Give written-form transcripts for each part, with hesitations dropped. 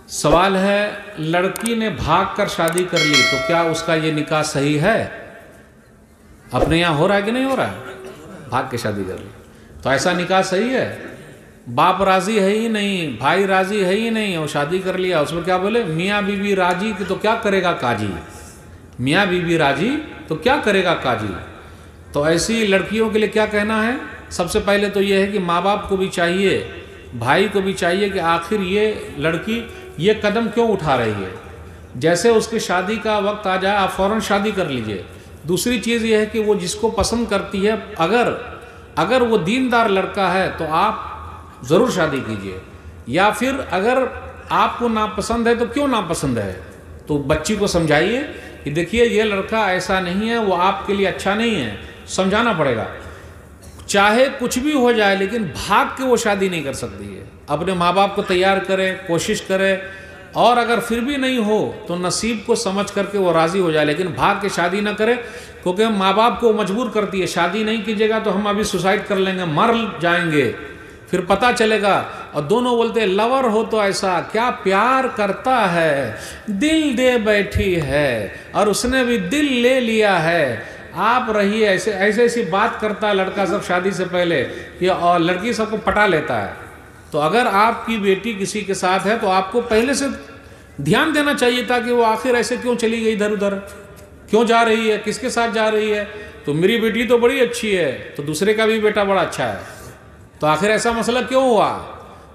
سوال ہے لڑکی نے بھاگ کر شادی کر لی تو کیا اس کا یہ نکاح صحیح ہے؟ اپنے یہاں ہو رہا ہے کہ نہیں ہو رہا ہے؟ بھاگ کے شادی کر لی تو ایسا نکاح صحیح ہے؟ باپ راضی ہے ہی نہیں، بھائی راضی ہے ہی نہیں، اور شادی کر لیا، اس میں کیا بولے میاں بی بی راضی تو کیا کرے گا قاضی، میاں بی بی راضی تو کیا کرے گا قاضی۔ تو ایسی لڑکیوں کے لیے کیا کہنا ہے؟ سب سے پہلے تو یہ ہے کہ ماں باپ کو بھی چاہیے، بھائی کو بھی چاہیے کہ آخر یہ لڑکی یہ قدم کیوں اٹھا رہی ہے، جیسے اس کی شادی کا وقت آ جائے آپ فوراً شادی کر لیجئے۔ دوسری چیز یہ ہے کہ وہ جس کو پسند کرتی ہے اگر وہ دیندار لڑکا ہے تو آپ ضرور شادی کیجئے، یا پھر اگر آپ کو ناپسند ہے تو کیوں ناپسند ہے تو بچی کو سمجھائیے کہ دیکھیے یہ لڑکا ایسا نہیں ہے، وہ آپ کے لیے اچھا نہیں ہے، سمجھانا پڑے گا۔ چاہے کچھ بھی ہو جائے لیکن بھاگ کے وہ شادی نہیں کر سکتی ہے، اپنے ماں باپ کو تیار کرے، کوشش کرے، اور اگر پھر بھی نہیں ہو تو نصیب کو سمجھ کر کے وہ راضی ہو جائے، لیکن بھاگ کے شادی نہ کرے، کیونکہ ماں باپ کو مجبور کرتی ہے شادی نہیں کیجیے گا تو ہم ابھی سوسائڈ کر لیں گے، مر جائیں گے، پھر پتہ چلے گا۔ اور دونوں بولتے ہیں لور ہو تو ایسا کیا پیار کرتا ہے، دل دے بیٹھی ہے اور اس نے بھی دل لے لیا ہے، آپ رہیے ایسی بات کرتا ہے لڑکا سب شادی سے پہلے کہ اور لڑکی سب کو پٹا لیتا ہے۔ تو اگر آپ کی بیٹی کسی کے ساتھ ہے تو آپ کو پہلے سے دھیان دینا چاہیے تھا کہ وہ آخر ایسے کیوں چلی گئی، ادھر ادھر کیوں جا رہی ہے، کس کے ساتھ جا رہی ہے، تو میری بیٹی تو بڑی اچھی ہے تو دوسرے کا بھی بیٹا بڑا اچھا ہے، تو آخر ایسا مسئلہ کیوں ہوا؟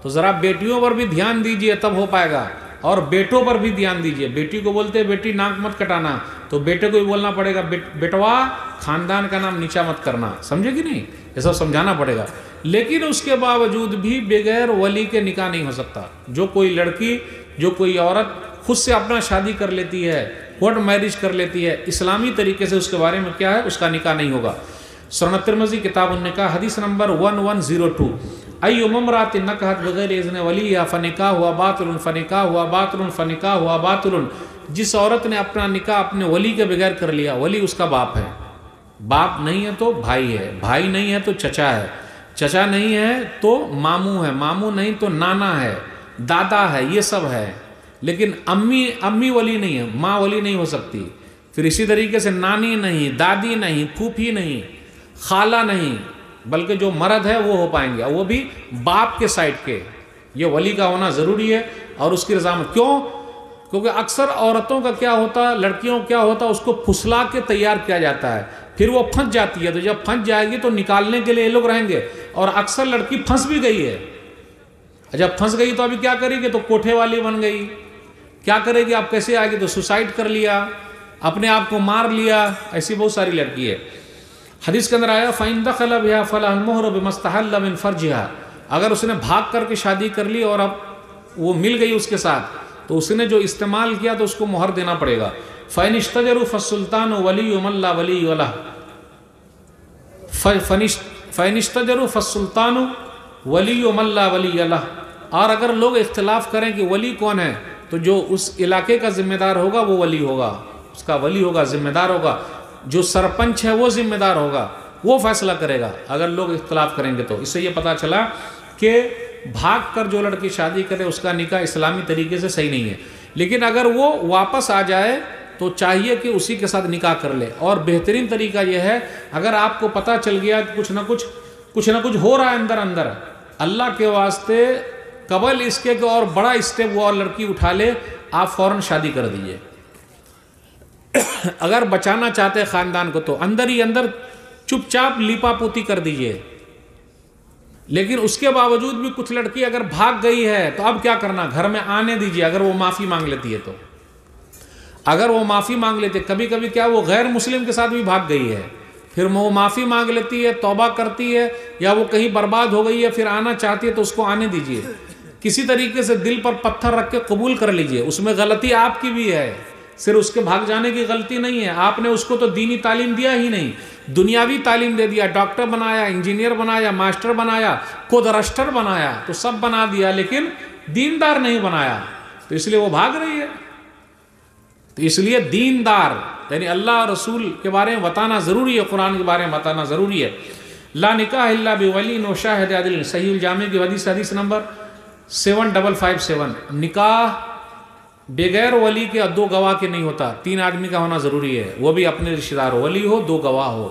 تو ذرا بیٹیوں پر بھی دھیان دیجئے تب ہو پائے گا، اور بیٹوں پر بھی دھیان دیجئے۔ بیٹی کو بولتے ہیں بیٹی ناک مت کٹانا تو بیٹے کو بھی بولنا پڑے گا بیٹوا خاندان کا نام نیچا مت کرنا، سمجھے کہ نہیں، یہ سب سمجھانا پڑے گا۔ لیکن اس کے باوجود بھی بغیر ولی کے نکاح نہیں ہو سکتا۔ جو کوئی لڑکی، جو کوئی عورت خود سے اپنا شادی کر لیتی ہے، کورٹ میرج کر لیتی ہے اسلامی طریقے سے، اس کے بارے میں کیا ہے، اس کا نکاح نہیں ہوگا۔ سنن ترمذی کتاب النکاح حدیث نمبر 1102، ای امرأۃ نکحت بغیر اذن ولیہا فنکاحها باطل فنکاحها باطل فنکاحها باطل، جس عورت نے اپنا نکاح اپنے ولی کے بغیر کر لیا، ولی اس کا باپ ہے، باپ نہیں ہے تو بھائی ہے، بھائی نہیں ہے تو چچا ہے، چچا نہیں ہے تو ماموں ہے، ماموں نہیں تو نانا ہے، دادا ہے، یہ سب ہے۔ لیکن امی ولی نہیں ہے، ماں ولی نہیں ہو سکتی۔ پھر اسی طریقے سے نانی نہیں، دادی نہیں، پھوپھی نہیں، خالہ نہیں، بلکہ جو مرد ہے وہ ہو پائیں گے، وہ بھی باپ کے سائڈ کے۔ یہ ولی کا ہونا ضروری ہے اور اس کی رضامت۔ کیوں؟ کیونکہ اکثر عورتوں کا کیا ہوتا ہے، لڑکیوں کیا ہوتا ہے، اس کو پھسلا کے تیار کیا جاتا ہے، پھر وہ پھنس جاتی ہے، تو جب پھنس جائے گی تو نکالنے کے لیے یہ لوگ رہیں گے، اور اکثر لڑکی پھنس بھی گئی ہے۔ جب پھنس گئی تو ابھی کیا کرے گی، تو کوٹھے والی بن گئی، کیا کرے گی، آپ کیسے آئے گی، تو سوسائڈ کر لیا، اپنے آپ کو مار لیا، ایسی بہت ساری لڑکی ہے۔ حدیث کے اندر آیا فَإِن دَخَلَ بِهَا فَلَهَا الْمُهْرُ بِمَا اسْتَحَلَّ مِنْ فَرْجِهَا، اگر اس نے بھاگ کر کے شادی کر لی اور اب وہ مل گئی اس کے ساتھ تو اس نے جو استعمال کیا تو اس کو مہر دینا پڑے گا۔ فَإِنِ اشْتَجَرُوا فَالسُّلْطَانُ وَلِيُّ مَن لَا وَلِيَّ لَهُ، فَإِنِ اشْتَجَرُوا فَالسُّلْطَانُ وَلِيُّ مَن لَا وَلِيَّ لَهُ، اور اگر لوگ اختلاف کریں کہ ولی کون ہے تو جو اس علاقے کا ذمہ دار ہوگا وہ ولی ہوگا، اس کا ولی ہوگا، ذمہ دار ہوگا، جو سرپنچ ہے وہ ذمہ دار ہوگا، وہ فیصلہ کرے گا اگر لوگ اختلاف کریں گے۔ تو اس سے یہ پتہ چلا کہ بھاگ کر جو لڑکی شادی کرے اس کا نکاح اسلامی طریقے سے صحیح نہیں ہے، لیکن اگر وہ واپس آ جائے تو چاہیے کہ اسی کے ساتھ نکاح کر لے۔ اور بہترین طریقہ یہ ہے اگر آپ کو پتہ چل گیا کہ کچھ نہ کچھ ہو رہا ہے اندر، اللہ کے واسطے قبل اس کے اور بڑا اسٹیپ وہ اور لڑکی اٹھا لے، آپ فوراً شادی کر دیجئے۔ اگر بچانا چاہتے خاندان کو تو اندر ہی اندر چپ چاپ لیپا پوتی کر دیجئے۔ لیکن اس کے باوجود بھی کچھ لڑکی اگر بھاگ گئی ہے تو اب کیا کرنا، گھر میں آنے دیجئے، اگر وہ معافی مانگ لیتی ہے تو، اگر وہ معافی مانگ لیتے، کبھی کبھی کیا وہ غیر مسلم کے ساتھ بھی بھاگ گئی ہے، پھر وہ معافی مانگ لیتی ہے، توبہ کرتی ہے، یا وہ کہیں برباد ہو گئی ہے پھر آنا چاہتی ہے تو اس کو آنے دیجئے۔ کسی طریقے سے دل پر پتھر رکھ کے قبول کر لیجئے، اس میں غلطی آپ کی بھی ہے، صرف اس کے بھاگ جانے کی غلطی نہیں ہے، آپ نے اس کو تو دینی تعلیم دیا ہی نہیں، دنیاوی تعلیم دے دیا، ڈاکٹر بنایا، انجینئر بنایا، ماسٹر بنایا، کود رسٹر بنایا، تو سب بنا دیا، لیکن دیندار نہیں بنایا، تو اس لیے وہ بھاگ رہی ہے۔ تو اس لیے دیندار یعنی اللہ اور رسول کے بارے میں بتانا ضروری ہے، قرآن کے بارے میں بتانا ضروری ہے۔ لا نکاح الا بولی و شاہد عدل، صحیح الجامع کی حدیث نمبر 7557، نکاح بغیر ولی کے 2 گواہ کے نہیں ہوتا, 3 آدمی کا ہونا ضروری ہے, وہ بھی اپنے رشتہ دار ہو, ولی ہو 2 گواہ ہو.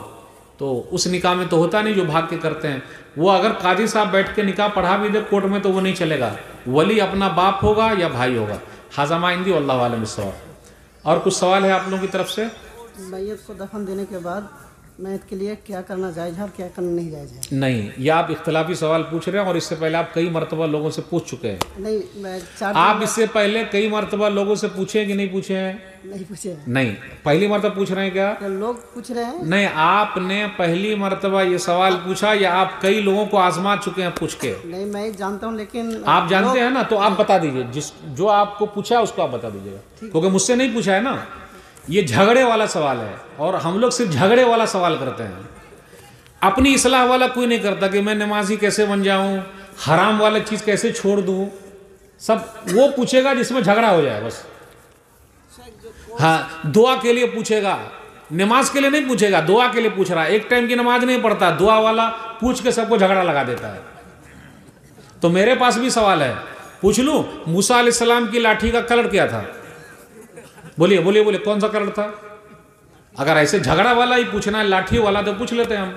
تو اس نکاح میں تو ہوتا نہیں جو بھاگ کے کرتے ہیں. وہ اگر قاضی صاحب بیٹھ کے نکاح پڑھا بھی دے کورٹ میں تو وہ نہیں چلے گا, ولی اپنا باپ ہوگا یا بھائی ہوگا. ھذا ما عندی واللہ اعلم بالصواب. اور کچھ سوال ہے آپ لوگوں کی طرف سے؟ میت کو دفن دینے کے بعد میت کے لیے کیا کرنا جائز ہے اور کیا کرنا نہیں جائز ہے؟ نہیں, یہ آپ اختلافی سوال پوچھ رہے ہیں, اور اس سے پہلے آپ کئی مرتبہ لوگوں سے پوچھ چکے ہیں. نہیں, میں 4 آپ اس سے پہلے کئی مرتبہ لوگوں سے پوچھے کہ نہیں پوچھے ہیں؟ نہیں پوچھے. نہیں, پہلی مرتبہ پوچھ رہے ہیں کیا؟ لوگ پوچھ رہے ہیں. نہیں, آپ نے پہلی مرتبہ یہ سوال پوچھا یا آپ کئی لوگوں کو آزما چکے ہیں پوچھ کے؟ نہیں, میں جانتا ہوں لیکن آپ جانتے ہیں نا, تو آپ بتا دیجئے, جو آپ کو پوچھا اس کو آپ بتا دیجئے گا, کیونکہ مجھ سے نہیں پوچھا ہے نا. یہ جھگڑے والا سوال ہے, اور ہم لوگ صرف جھگڑے والا سوال کرتے ہیں. اپنی اصلاح والا کوئی نہیں کرتا کہ میں نمازی کیسے بن جاؤں, حرام والا چیز کیسے چھوڑ دوں. سب وہ پوچھے گا جس میں جھگڑا ہو جائے بس. ہاں, دعا کے لیے پوچھے گا, نماز کے لیے نہیں پوچھے گا, دعا کے لیے پوچھ رہا ہے. ایک ٹائم کی نماز نہیں پڑھتا, دعا والا پوچھ کے سب کو جھگڑا لگا دیتا ہے. تو میرے پاس بھی سوال ہے, پوچھ لوں, موسیٰ علیہ السلام کی لاٹھی کا کلر کیا تھا؟ بولیے بولیے بولیے, کون سا کلر تھا؟ اگر ایسے جھگڑا والا ہی پوچھنا ہے, لاٹھی والا, تو پوچھ لیتے ہیں ہم.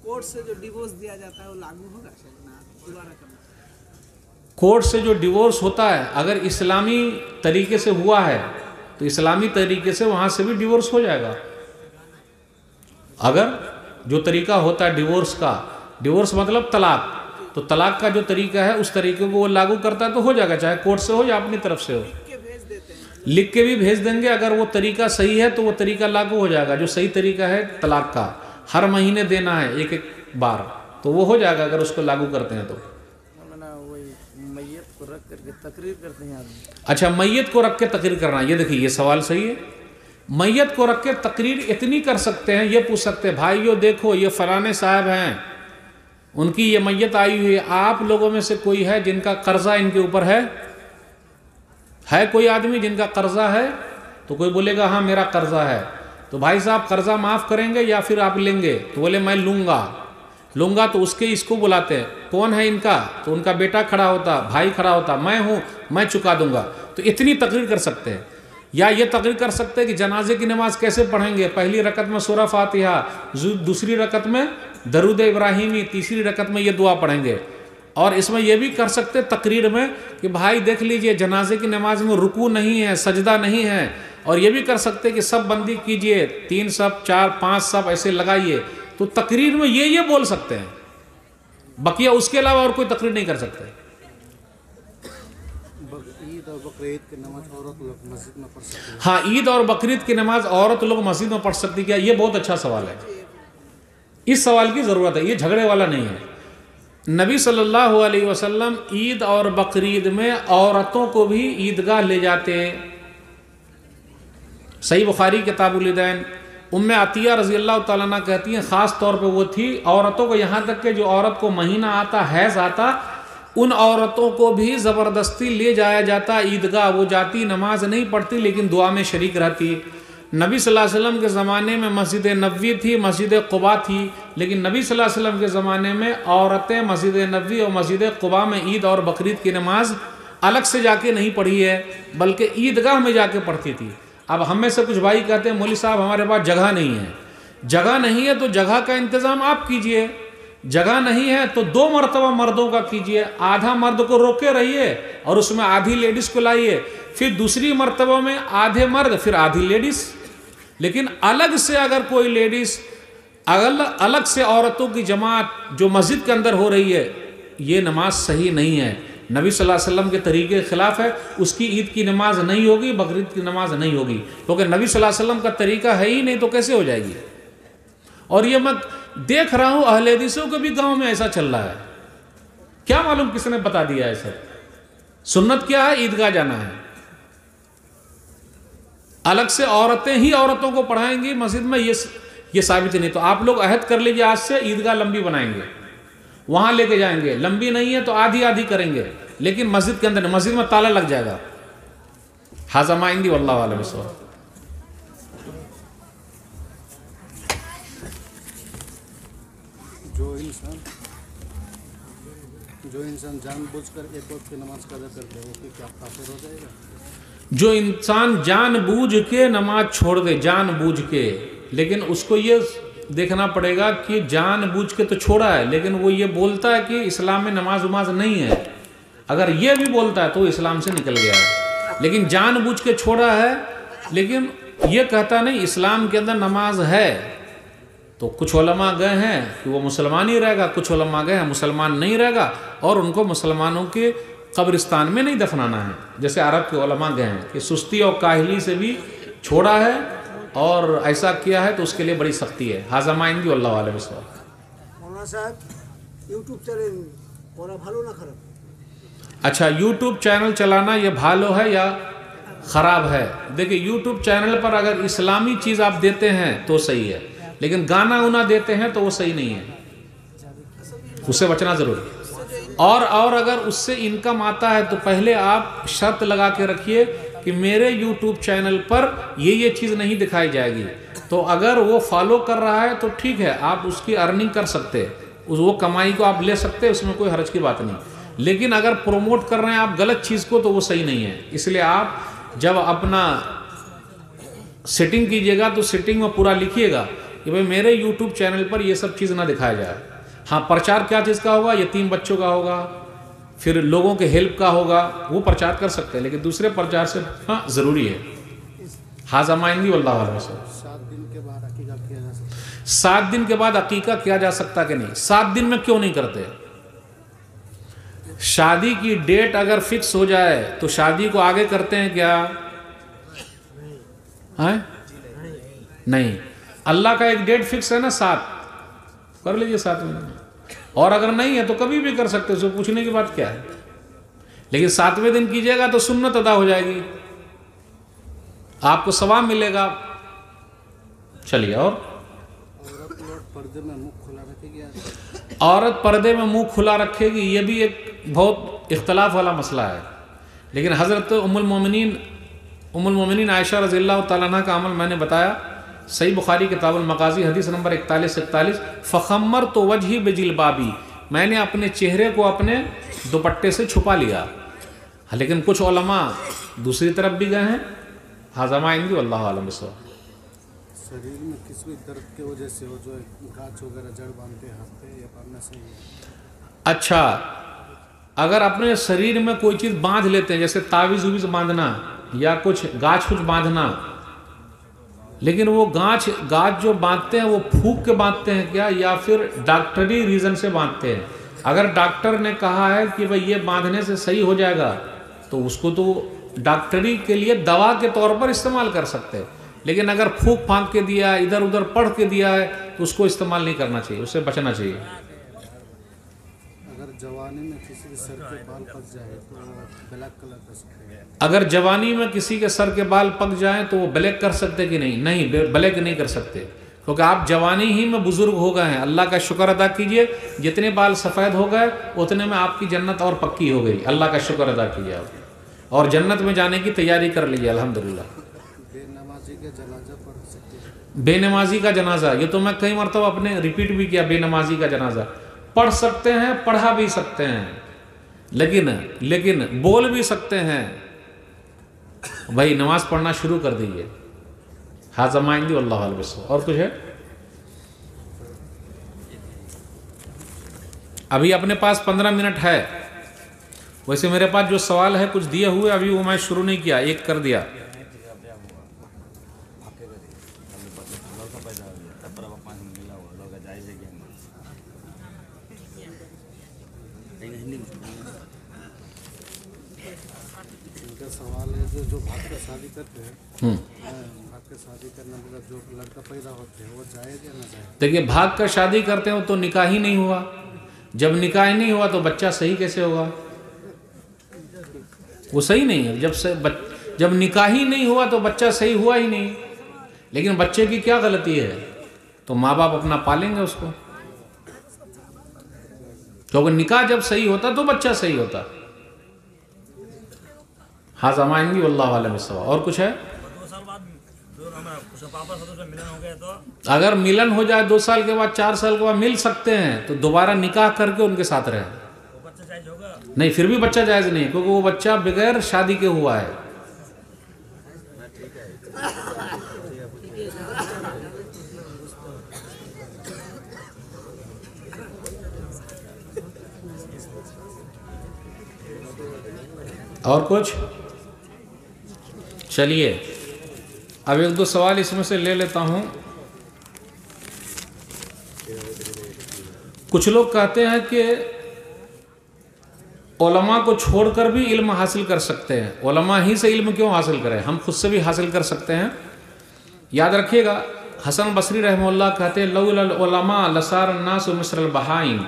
کورٹ سے جو ڈیورس دیا جاتا ہے وہ لاگو ہوگا دوبارہ کرنا؟ کورٹ سے جو ڈیورس ہوتا ہے اگر اسلامی طریقے سے ہوا ہے تو اسلامی طریقے سے وہاں سے بھی ڈیورس ہو جائے گا. اگر جو طریقہ ہوتا ہے ڈیورس کا, ڈیورس مطلب طلاق, تو طلاق کا جو طریقہ ہے اس طریقے کو وہ لاگو کرتا ہے تو ہو جائے گا, چاہے کورٹ سے ہو یا اپنی طرف سے ہو. لکھ کے بھی بھیج دیں گے, اگر وہ طریقہ صحیح ہے تو وہ طریقہ لاگو ہو جائے گا. جو صحیح طریقہ ہے طلاق کا, ہر مہینے دینا ہے 1 بار, تو وہ ہو جائے گا اگر اس کو لاگو کرتے ہیں تو. میت کو رکھ کر کے تقریر کرتے ہیں آدمی. اچھا, میت کو رکھ کے تقریر کرنا, یہ دیکھیے یہ سوال صحیح ہے. میت کو رکھ کے تقریر اتنی کر سکتے ہیں, یہ پوچھ سکتے ہیں بھائیو دیکھو یہ فلانے صاحب ہیں, ان کی یہ میت آئی ہوئی ہے, آپ لوگوں میں سے کوئی ہے جن کا قرضہ ان کے اوپر ہے کوئی آدمی جن کا قرضہ ہے؟ تو کوئی بولے گا ہاں میرا قرضہ ہے. تو بھائی صاحب قرضہ معاف کریں گے یا پھر آپ لیں گے؟ تو بولے میں لوں گا. تو اس کو بلاتے ہیں, کون ہے ان کا؟ تو ان کا بیٹا کھڑا ہوتا, بھائی کھڑا ہوتا, میں ہوں, میں چکا دوں گا. تو اتنی تقریر کر سکتے ہیں. یا یہ تقریر کر سکتے ہیں کہ جنازے کی نماز کیسے پڑھیں گے, پہلی رکعت میں سورہ فاتحہ, دوسری رکعت میں درود ابراہیمی, تیسری رکعت میں یہ دعا پڑھیں گے. اور اس میں یہ بھی کر سکتے تقریر میں کہ بھائی دیکھ لیجئے جنازے کی نماز میں رکوع نہیں ہے, سجدہ نہیں ہے. اور یہ بھی کر سکتے کہ سب بندی کیجئے, 3 صف 4 5 صف ایسے لگائیے. تو تقریر میں یہ بول سکتے ہیں, بقیہ اس کے علاوہ اور کوئی تقریر نہیں کر سکتے. عید اور بقرعید کی نماز عورت لوگ مسجد میں پڑھ سکتے ہیں؟ ہاں, عید اور بقرعید کی نماز عورت لوگ مسجد میں پڑھ سکتی. کیا یہ بہت اچھا سوال ہے, اس سوال کی ضرورت ہے, یہ جھگڑے والا نہیں ہے. نبی صلی اللہ علیہ وسلم عید اور بقرعید میں عورتوں کو بھی عیدگاہ لے جاتے. صحیح بخاری کتاب العیدین, ام عطیہ رضی اللہ تعالیٰ عنہ کہتی ہیں خاص طور پہ وہ تھی عورتوں کو, یہاں تک کہ جو عورت کو مہینہ آتا, حیض آتا, ان عورتوں کو بھی زبردستی لے جایا جاتا عیدگاہ. وہ جاتی, نماز نہیں پڑھتی لیکن دعا میں شریک رہتی. نبی صلی اللہ علیہ وسلم کے زمانے میں مسجد نبوی تھی, مسجد قباء تھی, لیکن نبی صلی اللہ علیہ وسلم کے زمانے میں عورتیں مسجد نبوی اور مسجد قباء میں عید اور بقرعید کی نماز الگ سے جا کے نہیں پڑھی ہے, بلکہ عیدگاہ میں جا کے پڑھتی تھی. اب ہم میں سے کچھ بھائی کہتے ہیں مولوی صاحب ہمارے پاس جگہ نہیں ہے. جگہ نہیں ہے تو جگہ کا انتظام آپ کیجئے. جگہ نہیں ہے تو 2 مرتبہ مردوں کا کیجئے, آدھا مرد کو روکے رہیے اور اس میں آدھی لیڈیز کو لائیے, پھر دوسری مرتبہ میں آدھے مرد پھر آدھی لیڈیز. لیکن الگ سے اگر کوئی لیڈیز, الگ سے عورتوں کی جماعت جو مسجد کے اندر ہو رہی ہے, یہ نماز صحیح نہیں ہے, نبی صلی اللہ علیہ وسلم کے طریقے کے خلاف ہے. اس کی عید کی نماز نہیں ہوگی, بقرعید کی نماز نہیں ہوگی, کیونکہ نبی صلی اللہ علیہ وسلم کا طریقہ ہے ہی نہیں, تو کیسے ہو جائے گی؟ اور یہ میں دیکھ رہا ہوں اہل حدیثوں کے بھی گاؤں میں ایسا چل رہا ہے. کیا معلوم کس نے بتا دیا ہے سر؟ سنت کیا ہے؟ عیدگاہ جانا ہے. الگ سے عورتیں ہی عورتوں کو پڑھائیں گی مسجد میں, یہ ثابت نہیں. تو آپ لوگ عہد کر لیجئے آج سے عیدگاہ لمبی بنائیں گے, وہاں لے کے جائیں گے. لمبی نہیں ہے تو آدھی آدھی کریں گے, لیکن مسجد کے اندر, مسجد میں تالا لگ جائے گا. ھذا ما عندی واللہ اعلم بالصواب. جو انسان جان بوجھ کر ایک وقت کی نماز قضا کرتے ہیں وہ کیا کافر ہو جائے گا؟ جو انسان جان بوجھ کے نماز چھوڑ دے، جان بوجھ کے، لیکن اس کو یہ دیکھنا پڑے گا کہ جان بوجھ کے تو چھوڑا ہے، لیکن وہ یہ بولتا ہے کہ اسلام میں نماز وماز نہیں ہے، اگر یہ بھی بولتا ہے تو وہ اسلام سے نکل گیا ہے، لیکن جان بوجھ کے چھوڑا ہے، لیکن یہ کہتا نہیں اسلام کے اندر نماز ہے، تو کچھ علماء گئے ہیں کہ وہ مسلمان ہی رہے گا، کچھ علماء گئے ہیں مسلمان نہیں رہے گا، اور ان کو مسلمانوں کے قبرستان میں نہیں دفنانا ہے، جیسے عرب کے علماء گئے ہیں کہ سستی اور کاہلی سے بھی چھوڑا ہے اور ایسا کیا ہے تو اس کے لیے بڑی سختی ہے۔ ھذا ما عندی واللہ اعلم بالصواب۔ مولانا صاحب ইউটিউব চ্যানেল করা ভালো না খারাপ؟ اچھا، یوٹیوب چینل چلانا یہ بھالو ہے یا خراب ہے؟ دیکھیں یوٹیوب چینل پر اگر اسلامی چیز آپ دیتے ہیں تو صحیح ہے، لیکن گانا اونا دیتے ہیں تو وہ صحیح نہیں ہے، اس سے بچنا ضروری ہے۔ اور اگر اس سے انکم آتا ہے تو پہلے آپ شرط لگا کے رکھیے کہ میرے یوٹیوب چینل پر یہ چیز نہیں دکھائی جائے گی، تو اگر وہ فالو کر رہا ہے تو ٹھیک ہے، آپ اس کی ارننگ کر سکتے، وہ کمائی کو آپ لے سکتے، اس میں کوئی حرج کی بات نہیں، لیکن اگر پروموٹ کر رہے ہیں آپ غلط چیز کو تو وہ صحیح نہیں ہے۔ اس لیے آپ جب اپنا سیٹنگ کیجئے گا تو سیٹنگ میں پورا لکھیے گا کہ بھئی میرے یوٹیوب چینل پر یہ سب چیز نہ دکھایا جائے۔ ہاں، پرچار کیا چیز کا ہوگا؟ یتیم بچوں کا ہوگا، پھر لوگوں کے ہیلپ کا ہوگا، وہ پرچار کر سکتے ہیں، لیکن دوسرے پرچار سے ہاں ضروری ہے۔ ھذا ما عندی واللہ اعلم۔ 7 دن کے بعد عقیقہ کیا جا سکتا ہے؟ 7 دن کے بعد عقیقہ کیا جا سکتا کہ نہیں؟ 7 دن میں کیوں نہیں کرتے؟ شادی کی ڈیٹ اگر فکس ہو جائے تو شادی کو آگے کرتے ہیں کیا؟ نہیں، اللہ کا ایک ڈیٹ فکس ہے نا، 7 کر لیجئے 7 میں، اور اگر نہیں ہے تو کبھی بھی کر سکتے، اس کو پوچھنے کی بات کیا ہے، لیکن 7ویں دن کیجئے گا تو سنت ادا ہو جائے گی، آپ کو ثواب ملے گا۔ چلیے، اور پردے میں منہ کھلا رکھے گی؟ عورت پردے میں منہ کھلا رکھے گی، یہ بھی ایک بہت اختلاف والا مسئلہ ہے، لیکن حضرت ام المومنین عائشہ رضی اللہ تعالیٰ عنہ کا عمل میں نے بتایا، صحیح بخاری کتاب المغازی حدیث نمبر 41-41، فخمرت وجہی بجلبابی، میں نے اپنے چہرے کو اپنے دوپٹے سے چھپا لیا، لیکن کچھ علماء دوسری طرف بھی گئے ہیں۔ ھذا ما عندی واللہ اعلم بالصواب۔ شریر میں کسی بھی درد کی وجہ سے وہ جو گاچھ وغیرہ جڑ باندھتے ہیں ہاتھ پہ، یہ پڑھنا صحیح ہے؟ اچھا، اگر اپنے شریر میں کوئی چیز باندھ لیتے ہیں، جیسے تعویذ ویز باندھنا یا کچھ گاچھ باندھنا، لیکن وہ گاچھ جو باندھتے ہیں وہ پھونک کے باندھتے ہیں کیا، یا پھر ڈاکٹری ریزن سے باندھتے ہیں؟ اگر ڈاکٹر نے کہا ہے کہ بھئی یہ باندھنے سے صحیح ہو جائے گا تو اس کو تو ڈاکٹری کے لیے دوا کے طور پر استعمال کر سکتے، لیکن اگر پھونک پھانک کے دیا ہے، ادھر ادھر پڑھ کے دیا ہے تو اس کو استعمال نہیں کرنا چاہیے، اس سے بچنا چاہیے۔ اگر جوانی میں کسی کے سر کے بال پک جائے تو بلیک کلر کر سکتے ہیں؟ اگر جوانی میں کسی کے سر کے بال پک جائیں تو وہ بلیک کر سکتے کہ نہیں؟ نہیں، بلیک نہیں کر سکتے، کیونکہ آپ جوانی ہی میں بزرگ ہو گئے ہیں۔ اللہ کا شکر ادا کیجئے، جتنے بال سفید ہو گئے اتنے میں آپ کی جنت اور پکی ہو گئی، اللہ کا شکر ادا کیجئے آپ، اور جنت میں جانے کی تیاری کر لیجئے الحمدللہ۔ بے نمازی کا جنازہ پڑھ سکتے ہیں؟ بے نمازی کا جنازہ، یہ تو میں کئی مرتبہ اپنے ریپیٹ بھی کیا، بے نمازی کا جنازہ پڑھ سکتے ہیں، پڑھا بھی سکتے ہیں، لیکن بول بھی سکتے ہیں بھائی نماز پڑھنا شروع کر دیجئے۔ ھذا ما عندی واللہ اعلم بالصواب۔ اور کچھ ہے؟ ابھی اپنے پاس 15 منٹ ہے، ویسے میرے پاس جو سوال ہے کچھ دیے ہوئے، ابھی وہ میں شروع نہیں کیا، ایک کر دیا۔ ان کا سوال ہے جو بھاگ کر شادی کرتے ہیں، بھاگ کر شادی کرنا مطلب جو لڑکا پیدا ہوتے ہیں وہ جائز یا نہ جائز؟ دیکھیے، بھاگ کر شادی کرتے ہیں تو نکاح ہی نہیں ہوا، جب نکاح ہی نہیں ہوا تو بچہ صحیح کیسے ہوگا؟ وہ صحیح نہیں ہے، جب نکاح ہی نہیں ہوا تو بچہ صحیح ہوا ہی نہیں، لیکن بچے کی کیا غلطی ہے؟ تو ماں باپ اپنا پالیں گے اس کو، کیونکہ نکاح جب صحیح ہوتا تو بچہ صحیح ہوتا۔ ھذا ما عندی واللہ اعلم بالصواب۔ اور کچھ ہے؟ اگر ملن ہو جائے 2 سال کے بعد 4 سال کے بعد مل سکتے ہیں تو دوبارہ نکاح کر کے ان کے ساتھ رہیں، نہیں پھر بھی بچہ جائز نہیں ہے، کیونکہ وہ بچہ بغیر شادی کے ہوا ہے. اور کچھ؟ چلیے اب ایک دو سوال اس میں سے لے لیتا ہوں. کچھ لوگ کہتے ہیں کہ علماء کو چھوڑ کر بھی علم حاصل کر سکتے ہیں، علماء ہی سے علم کیوں حاصل کریں، ہم خود سے بھی حاصل کر سکتے ہیں. یاد رکھیے گا حسن بصری رحمہ اللہ کہتے ہیں لولا العلماء لصار الناس مثل البہائم،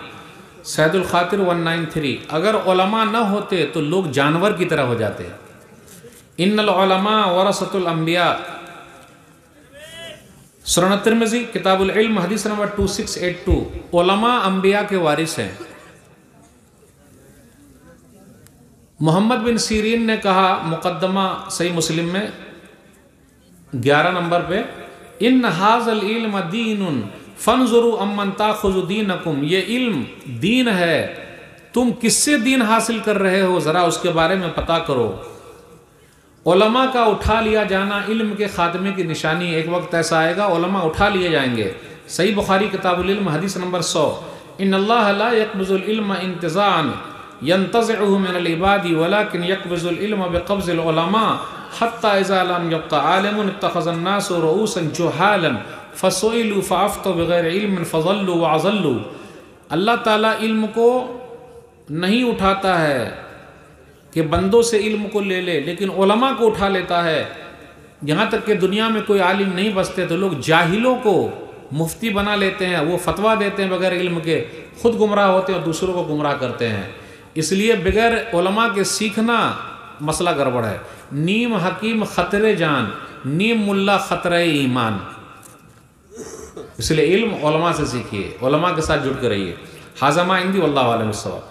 سید الخاطر 193. اگر علماء نہ ہوتے تو لوگ جانور کی طرح ہو جاتے. ان العلماء ورثۃ الانبیاء، سنن ترمذی کتاب العلم حدیث نمبر 2682. علماء انبیاء کے وارث ہیں. محمد بن سیرین نے کہا مقدمہ صحیح مسلم میں 11 نمبر پہ، ان ھذا العلم دین فانظروا امن تاخذ دینکم، یہ علم دین ہے، تم کس سے دین حاصل کر رہے ہو ذرا اس کے بارے میں پتہ کرو. علماء کا اٹھا لیا جانا علم کے خاتمے کی نشانی. ایک وقت ایسا آئے گا علماء اٹھا لیے جائیں گے. صحیح بخاری کتاب العلم حدیث نمبر 100. ان اللہ لا يقبض العلم انتزاعا ينتزعه من العباد ولكن يقبض العلم بقبض العلماء حتى اذا لم يبق عالم اتخذ الناس رؤوسا جهالا فسئلوا فافتوا بغیر علم فضلوا وعضلوا. اللہ تعالیٰ علم کو نہیں اٹھاتا ہے کہ بندوں سے علم کو لے لے، لیکن علماء کو اٹھا لیتا ہے. یہاں تک کہ دنیا میں کوئی عالم نہیں بچتے تو لوگ جاہلوں کو مفتی بنا لیتے ہیں، وہ فتویٰ دیتے ہیں بغیر علم کے، خود گمراہ ہوتے ہیں اور دوسروں کو گمراہ کرتے ہیں. اس لیے بغیر علماء کے سیکھنا مسئلہ گڑبڑ ہے. نیم حکیم خطرے جان، نیم ملا خطرے ایمان. اس لیے علم علماء سے سیکھیے، علماء کے ساتھ جڑ کے رہیے. ھذا ما عندی واللہ اعلم بالصواب.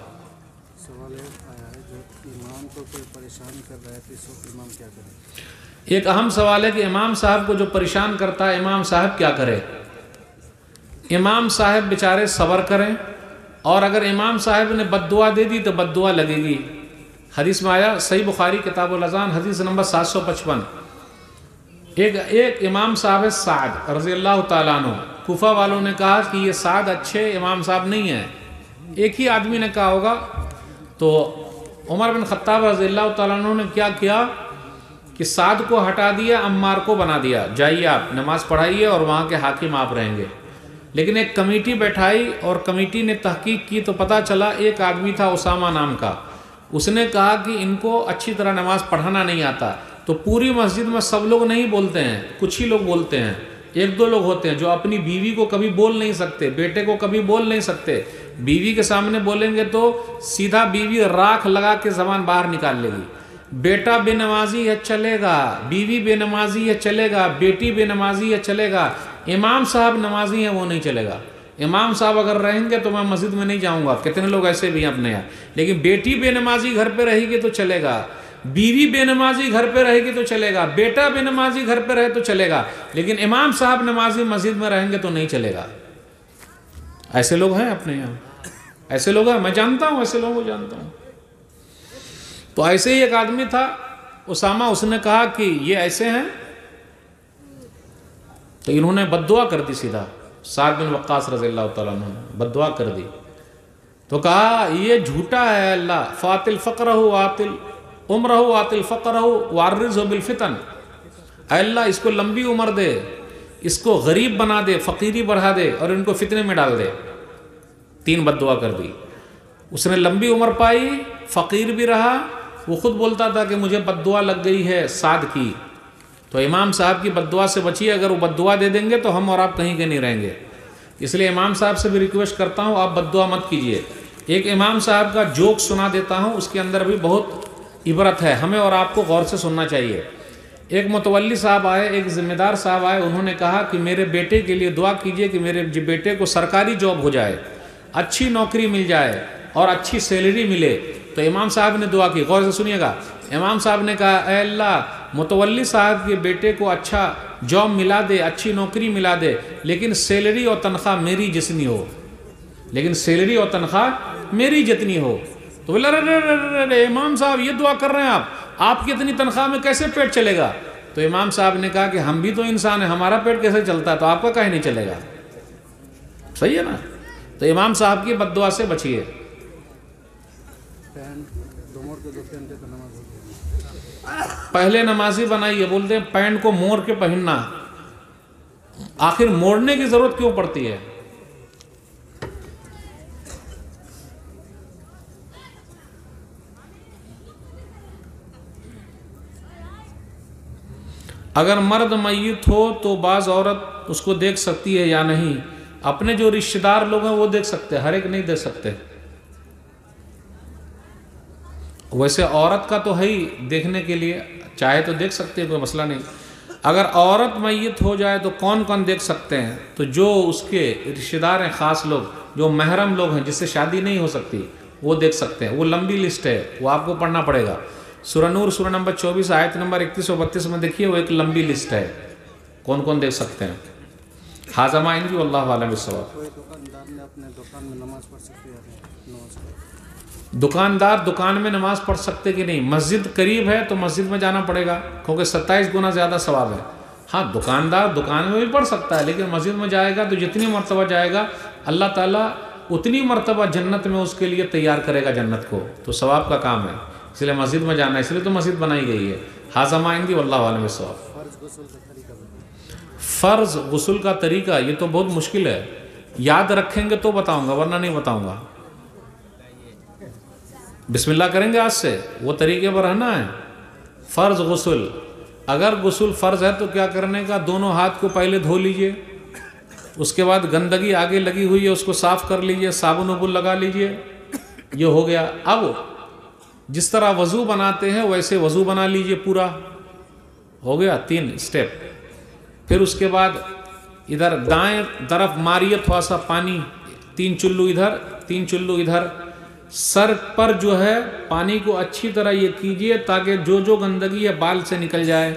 سوال یہ آیا ہے جو امام کو کوئی پریشان کر رہا ہے تو اس وقت امام کیا کرے؟ ایک اہم سوال ہے کہ امام صاحب کو جو پریشان کرتا ہے امام صاحب کیا کرے. امام صاحب بیچارے صبر کریں، اور اگر امام صاحب نے بد دعا دے دی تو بد دعا لگے گی. حدیث میں آیا صحیح بخاری کتاب الاذان حدیث نمبر 755. ایک امام صاحب ہے سعد رضی اللہ تعالیٰ عنہ. کوفہ والوں نے کہا کہ یہ سعد اچھے امام صاحب نہیں ہیں. ایک ہی آدمی نے کہا ہوگا. تو عمر بن خطاب رضی اللہ تعالیٰ عنہ نے کیا کیا کہ سعد کو ہٹا دیا، عمار کو بنا دیا، جائیے آپ نماز پڑھائیے اور وہاں کے حاکم آپ رہیں گے. لیکن ایک کمیٹی بیٹھائی اور کمیٹی نے تحقیق کی تو پتہ چلا ایک آدمی تھا اسامہ نام کا. اس نے کہا کہ ان کو اچھی طرح نماز پڑھانا نہیں آتا. تو پوری مسجد میں سب لوگ نہیں بولتے ہیں، کچھ ہی لوگ بولتے ہیں. ایک دو لوگ ہوتے ہیں جو اپنی بیوی کو کبھی بول نہیں سکتے، بیٹے کو کبھی بول نہیں سکتے. بیوی کے سامنے بولیں گے تو سیدھا بیوی راکھ لگا کے زبان باہر نکال لے گی. بیٹا بے نمازی ہے چلے گا، بیوی بے نمازی ہے چلے گا، بیٹی بے نمازی ہے چلے گا. امام صاحب نمازی ہیں وہ نہیں چلے گا. امام صاحب اگر رہیں گے تو میں مسجد میں نہیں جاؤں گا. کتنے لوگ ایسے بھی ہیں اپنے یہاں. لیکن بیٹی بے نمازی گھر پہ رہے گی تو چلے گا، بیوی بے نمازی گھر پہ رہے گی تو چلے گا، بیٹا بے نمازی گھر پہ رہے تو چلے گا، لیکن امام صاحب نمازی مسجد میں رہیں گے تو نہیں چلے گا. ایسے لوگ ہیں اپنے یہاں، ایسے لوگ ہیں، میں جانتا ہوں ایسے لوگوں کو جانتا ہوں. تو ایسے ہی ایک آدمی تھا اسامہ، اس نے کہا کہ یہ ایسے ہیں تو انہوں نے بد دعا کر دی. سیدھا سعد بن وقاص رضی اللہ تعالیٰ عنہ نے بد دعا کر دی. تو کہا یہ جھوٹا ہے اللہ، فاتل فقرہ واتل عمرہ واتل فقرہ وعرضہ بالفتن. اے اللہ اس کو لمبی عمر دے، اس کو غریب بنا دے، فقیری بڑھا دے اور ان کو فتنے میں ڈال دے. 3 بد دعا کر دی. اس نے لمبی عمر پائی، فقیر بھی رہا. وہ خود بولتا تھا کہ مجھے بد دعا لگ گئی ہے سعد کی. تو امام صاحب کی بد دعا سے بچیے، اگر وہ بد دعا دے دیں گے تو ہم اور آپ کہیں کے نہیں رہیں گے. اس لیے امام صاحب سے بھی ریکویسٹ کرتا ہوں آپ بد دعا مت کیجیے. ایک امام صاحب کا جوک سنا دیتا ہوں، اس کے اندر بھی بہت عبرت ہے، ہمیں اور آپ کو غور سے سننا چاہیے. ایک متولی صاحب آئے، ایک ذمہ دار صاحب آئے، انہوں نے کہا کہ میرے بیٹے کے لیے دعا کیجیے کہ میرے بیٹے کو سرکاری جاب ہو جائے، اچھی نوکری مل جائے اور اچھی سیلری ملے. تو امام صاحب نے دعا کی، غور سے سنیے گا. امام صاحب نے کہا اے اللہ متولی صاحب کے بیٹے کو اچھا جاب ملا دے، اچھی نوکری ملا دے، لیکن سیلری اور تنخواہ میری جتنی ہو، لیکن سیلری اور تنخواہ میری جتنی ہو. تو بولے ارے امام صاحب یہ دعا کر رہے ہیں آپ کی اتنی تنخواہ میں کیسے پیٹ چلے گا؟ تو امام صاحب نے کہا کہ ہم بھی تو انسان ہیں، ہمارا پیٹ کیسے چلتا ہے تو آپ کا کہیں نہیں چلے گا؟ صحیح ہے نا؟ تو امام صاحب کی بد دعا سے بچیے۔ پہلے نمازی بنائیے، بولتے ہیں پینٹ کو موڑ کے پہننا، آخر موڑنے کی ضرورت کیوں پڑتی ہے؟ اگر مرد میت ہو تو بعض عورت اس کو دیکھ سکتی ہے یا نہیں؟ اپنے جو رشتہ دار لوگ ہیں وہ دیکھ سکتے ہیں، ہر ایک نہیں دیکھ سکتے۔ ویسے عورت کا تو ہے ہی دیکھنے کے لیے، چاہے تو دیکھ سکتے ہیں، کوئی مسئلہ نہیں۔ اگر عورت میت ہو جائے تو کون کون دیکھ سکتے ہیں؟ تو جو اس کے رشتہ دار ہیں، خاص لوگ، جو محرم لوگ ہیں، جس سے شادی نہیں ہو سکتی، وہ دیکھ سکتے ہیں۔ وہ لمبی لسٹ ہے، وہ آپ کو پڑھنا پڑے گا۔ سورہ نور سورہ نمبر 24 آیت نمبر 31 و 32 میں دیکھیے، وہ ایک لمبی لسٹ ہے، کون کون دیکھ سکتے ہیں۔ حاضر مائن بھی واللہ عالم بالصواب۔ کوئی دکاندار نے اپنے دکان میں نماز پڑھ سکتی ہے؟ دکاندار دکان میں نماز پڑھ سکتے کہ نہیں؟ مسجد قریب ہے تو مسجد میں جانا پڑے گا، کیونکہ 27 گنا زیادہ ثواب ہے۔ ہاں دکاندار دکان میں بھی پڑھ سکتا ہے، لیکن مسجد میں جائے گا تو جتنی مرتبہ جائے گا اللہ تعالیٰ اتنی مرتبہ جنت میں اس کے لیے تیار کرے گا جنت کو، تو ثواب کا کام ہے، اس لیے مسجد میں جانا ہے، اس لیے تو مسجد بنائی گئی ہے۔ حاضر مائن بھی واللہ عالم بالصواب۔ فرض غسل کا طریقہ یہ تو بہت مشکل ہے، یاد رکھیں گے تو بتاؤں گا، ورنہ نہیں بتاؤں گا۔ بسم اللہ کریں گے آج سے، وہ طریقے پر رہنا ہے۔ فرض غسل، اگر غسل فرض ہے تو کیا کرنے کا؟ دونوں ہاتھ کو پہلے دھو لیجئے، اس کے بعد گندگی آگے لگی ہوئی ہے اس کو صاف کر لیجئے، صابن وبن لگا لیجئے، یہ ہو گیا۔ اب جس طرح وضو بناتے ہیں ویسے وضو بنا لیجئے، پورا ہو گیا 3 سٹیپ۔ پھر اس کے بعد ادھر دائیں طرف ماریے تھوڑا سا پانی، 3 چلو ادھر 3 چلو ادھر، سر پر جو ہے پانی کو اچھی طرح یہ کیجئے تاکہ جو گندگی ہے بال سے نکل جائے۔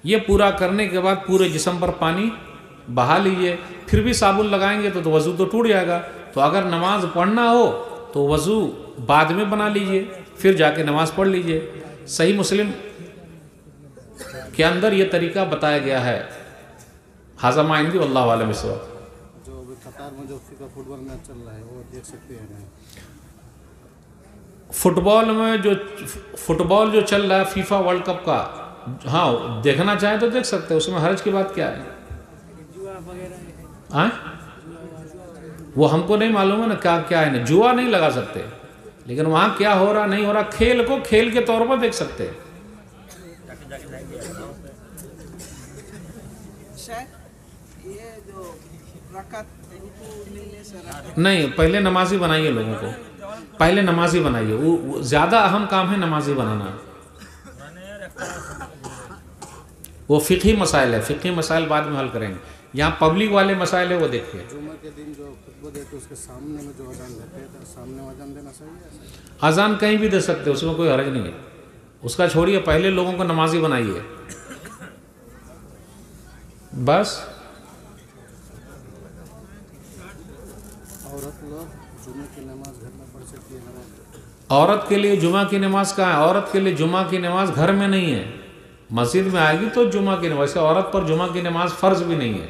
یہ پورا کرنے کے بعد پورے جسم پر پانی بہا لیجئے، پھر بھی صابن لگائیں گے تو وضو تو ٹوٹ جائے گا۔ تو اگر نماز پڑھنا ہو تو وضو بعد میں بنا لیجئے، پھر جا کے نماز پڑھ لیجئے۔ صحیح مسلم کے اندر یہ طریقہ بتایا گیا ہے۔ حاضر مائن بھی واللہ عالم بالصواب۔ جو قطار میں جو فیفا فٹ بال میچ چل رہا ہے وہ دیکھ سکتے ہیں؟ فٹ بال میں جو چل رہا ہے فیفا ورلڈ کپ کا، ہاں دیکھنا چاہیں تو دیکھ سکتے ہیں، اس میں حرج کی بات کیا ہے؟ وہ ہم کو نہیں معلوم ہے نا کیا ہے نا، جوا نہیں لگا سکتے، لیکن وہاں کیا ہو رہا نہیں ہو رہا کھیل کو کھیل کے طور پر دیکھ سکتے ہیں۔ نہیں، پہلے نمازی بنائیے لوگوں کو، پہلے نمازی بنائیے، وہ زیادہ اہم کام ہے نمازی بنانا۔ وہ فقہی مسائل ہے، فقہی مسائل بعد میں حل کریں گے، یہاں پبلک والے مسائل ہے وہ دیکھیے۔ جمعہ کے دن جو خطبہ دیتے اس کے سامنے میں جو اذان دیتے ہیں تو سامنے اذان دینا صحیح ہے؟ اذان کہیں بھی دے سکتے، اس میں کوئی حرج نہیں ہے، اس کا چھوڑیے، پہلے لوگوں کو نمازی بنائیے بس۔ عورت لوگ جمعہ کی نماز گھر میں پڑھ سکتی ہے؟ عورت کے لیے جمعہ کی نماز کہاں ہے؟ عورت کے لیے جمعہ کی نماز گھر میں نہیں ہے، مسجد میں آئے گی تو جمعہ کی نماز، ویسے عورت پر جمعہ کی نماز فرض بھی نہیں ہے،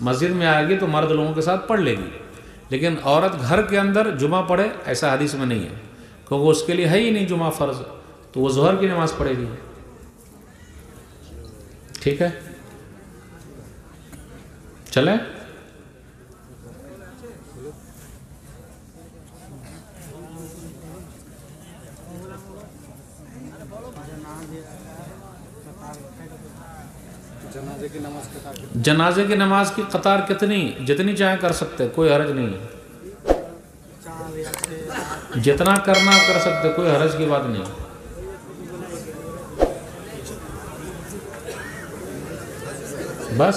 مسجد میں آئے گی تو مرد لوگوں کے ساتھ پڑھ لے گی، لیکن عورت گھر کے اندر جمعہ پڑھے ایسا حدیث میں نہیں ہے، کیونکہ اس کے لیے ہے ہی نہیں جمعہ فرض، تو وہ ظہر کی نماز پڑھے گی۔ ٹھیک ہے، چلیں۔ جنازے کی نماز کی قطار جتنی چاہیں کر سکتے، کوئی حرج نہیں ہے، جتنا کرنا کر سکتے، کوئی حرج کی بات نہیں۔ بس